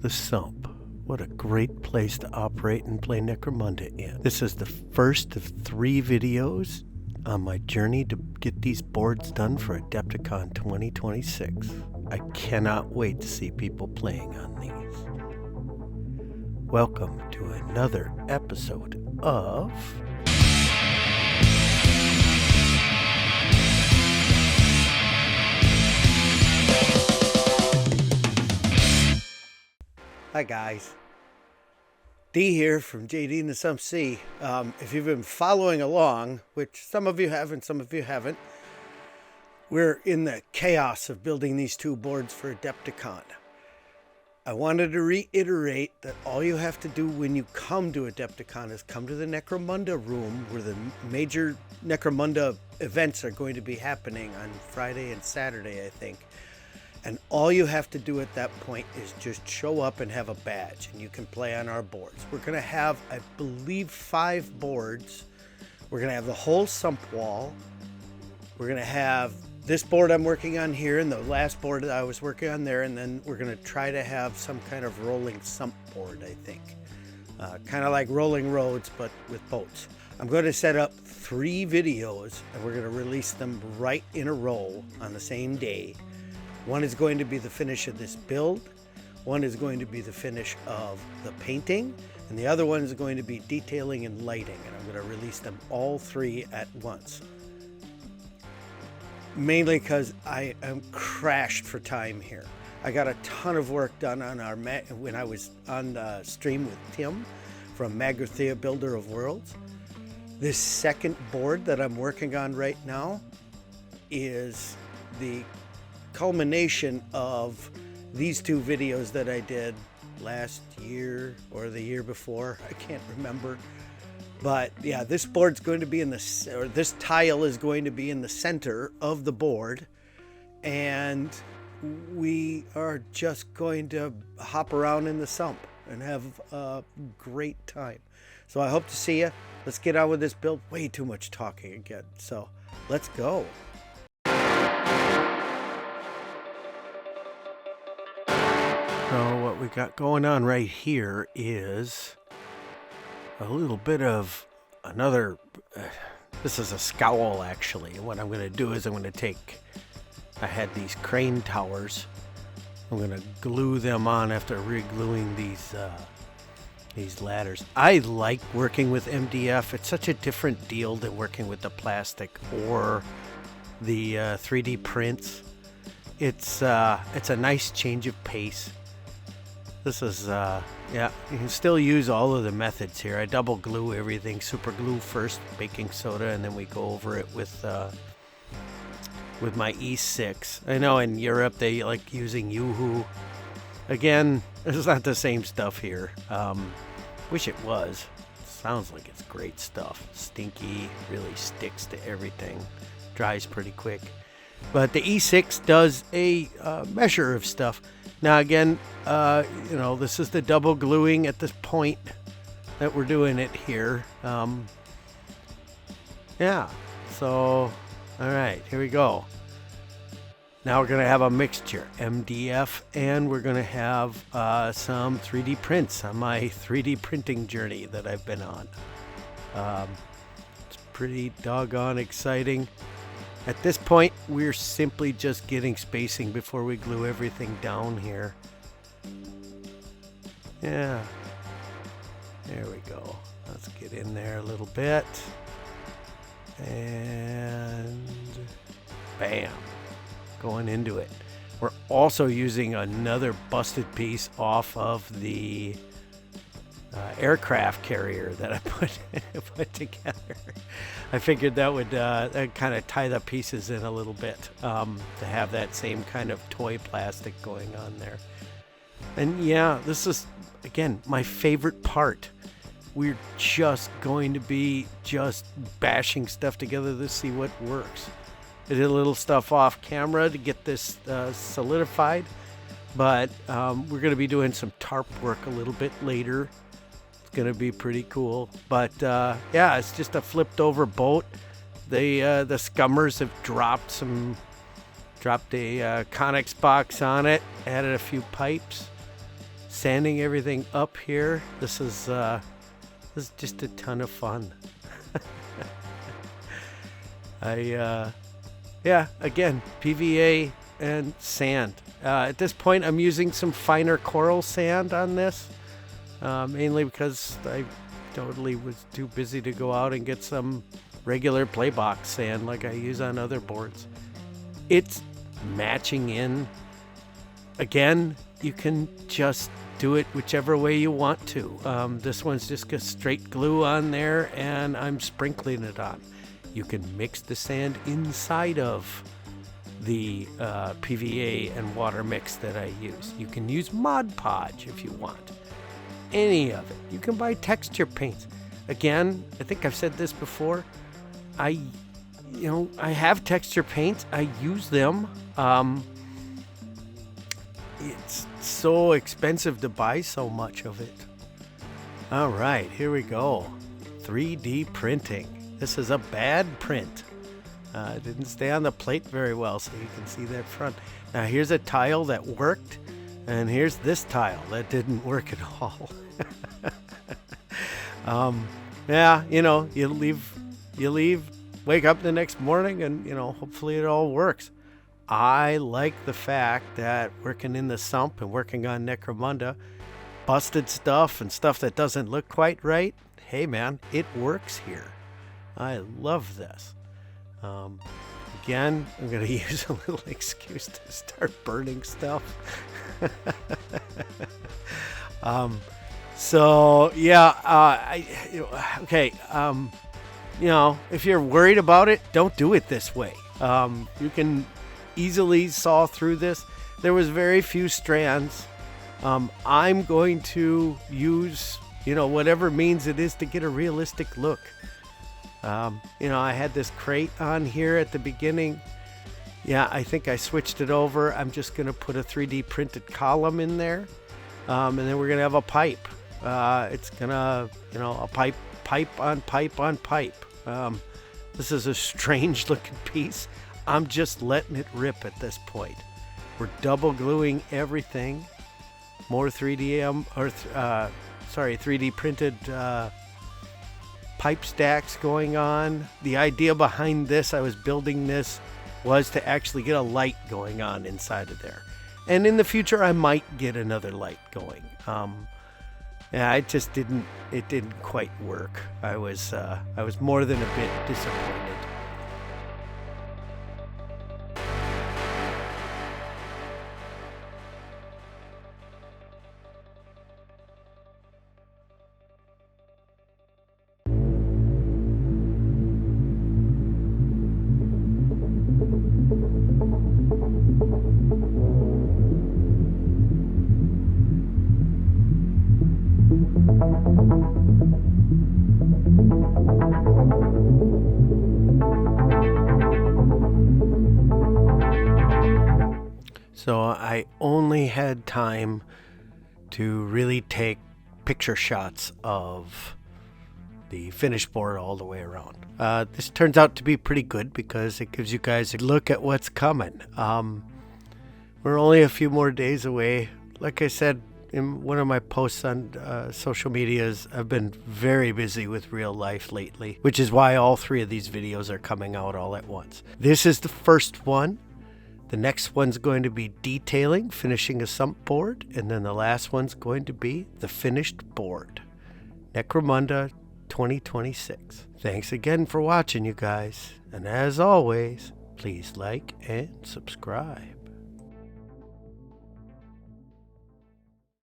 the Sump. What a great place to operate and play Necromunda in. This is the first of 3 videos on my journey to get these boards done for ADEPTICON 2026. I cannot wait to see people playing on these. Welcome to another episode of... Hi guys, D here from JD and the Sump C. If you've been following along, which some of you have and some of you haven't, we're in the chaos of building these 2 boards for ADEPTICON. I wanted to reiterate that all you have to do when you come to ADEPTICON is come to the Necromunda room where the major Necromunda events are going to be happening on Friday and Saturday, I think. And all you have to do at that point is just show up and have a badge, and you can play on our boards. We're going to have, I believe, 5 boards. We're going to have the whole Sump wall. We're going to have this board I'm working on here and the last board that I was working on there, and then we're going to try to have some kind of rolling Sump board, I think. Kind of like rolling roads, but with boats. I'm going to set up 3 videos, and we're going to release them right in a row on the same day. One is going to be the finish of this build, one is going to be the finish of the painting, and the other one is going to be detailing and lighting, and I'm going to release them all 3 at once. Mainly because I am crashed for time here. I got a ton of work done on our when I was on the stream with Tim from Magrathea Builder of Worlds. This second board that I'm working on right now is the culmination of these 2 videos that I did last year or the year before. I can't remember. But yeah, this board's going to be in this tile is going to be in the center of the board. And we are just going to hop around in the Sump and have a great time. So I hope to see you. Let's get on with this build. Way too much talking again. So let's go. So what we got going on right here is a little bit of another, this is a scowl actually. And what I'm going to do is I'm going to take, I had these crane towers. I'm going to glue them on after re-gluing these ladders. I like working with MDF. It's such a different deal than working with the plastic or the 3D prints. It's a nice change of pace. This is, yeah, you can still use all of the methods here. I double glue everything, super glue first, baking soda, and then we go over it with my E6. I know in Europe they like using Yoo-hoo. Again, it's not the same stuff here. Wish it was. Sounds like it's great stuff. Stinky, really sticks to everything. Dries pretty quick. But the E6 does a measure of stuff. Now again, you know, this is the double gluing at this point that we're doing it here. Yeah, so, all right, here we go. Now we're going to have a mixture, MDF, and we're going to have some 3D prints on my 3D printing journey that I've been on. It's pretty doggone exciting. At this point, we're simply just getting spacing before we glue everything down here. Yeah. There we go. Let's get in there a little bit. And bam. Going into it. We're also using another busted piece off of the aircraft carrier that I put together. I figured that would kind of tie the pieces in a little bit to have that same kind of toy plastic going on there. And yeah, this is, again, my favorite part. We're just going to be just bashing stuff together to see what works. I did a little stuff off camera to get this solidified, but we're going to be doing some tarp work a little bit later. Going to be pretty cool, but yeah, it's just a flipped over boat. The scummers have dropped a Connex box on it, added a few pipes, sanding everything up here. This is just a ton of fun. Yeah, again, PVA and sand. At this point, I'm using some finer coral sand on this, mainly because I totally was too busy to go out and get some regular playbox sand like I use on other boards. It's matching in. Again, you can just do it whichever way you want to. This one's just got straight glue on there, and I'm sprinkling it on. You can mix the sand inside of the PVA and water mix that I use. You can use Mod Podge if you want. Any of it. You can buy texture paints. Again, I think I've said this before. I have texture paints. I use them. It's so expensive to buy so much of it. All right, here we go. 3D printing. This is a bad print. It didn't stay on the plate very well, so you can see that front. Now here's a tile that worked, and here's this tile that didn't work at all. Yeah, you leave, wake up the next morning, and hopefully it all works. I like the fact that working in the Sump and working on Necromunda, busted stuff and stuff that doesn't look quite right, hey man, it works here. I love this. Again, I'm going to use a little excuse to start burning stuff. So yeah, okay. If you're worried about it, don't do it this way. You can easily saw through this. There was very few strands. I'm going to use, whatever means it is to get a realistic look. I had this crate on here at the beginning. Yeah, I think I switched it over. I'm just going to put a 3D printed column in there. And then we're going to have a pipe. It's going to, a pipe on pipe on pipe. This is a strange looking piece. I'm just letting it rip at this point. We're double gluing everything. More 3D printed pipe stacks going on. The idea behind this, I was building this, was to actually get a light going on inside of there. And in the future, I might get another light going. Yeah, it didn't quite work. I was more than a bit disappointed. So I only had time to really take picture shots of the finished board all the way around. This turns out to be pretty good because it gives you guys a look at what's coming. We're only a few more days away. Like I said in one of my posts on social medias, I've been very busy with real life lately, which is why all three of these videos are coming out all at once. This is the first one. The next one's going to be detailing, finishing a Sump board, and then the last one's going to be the finished board. Necromunda 2026. Thanks again for watching, you guys. And as always, please like and subscribe.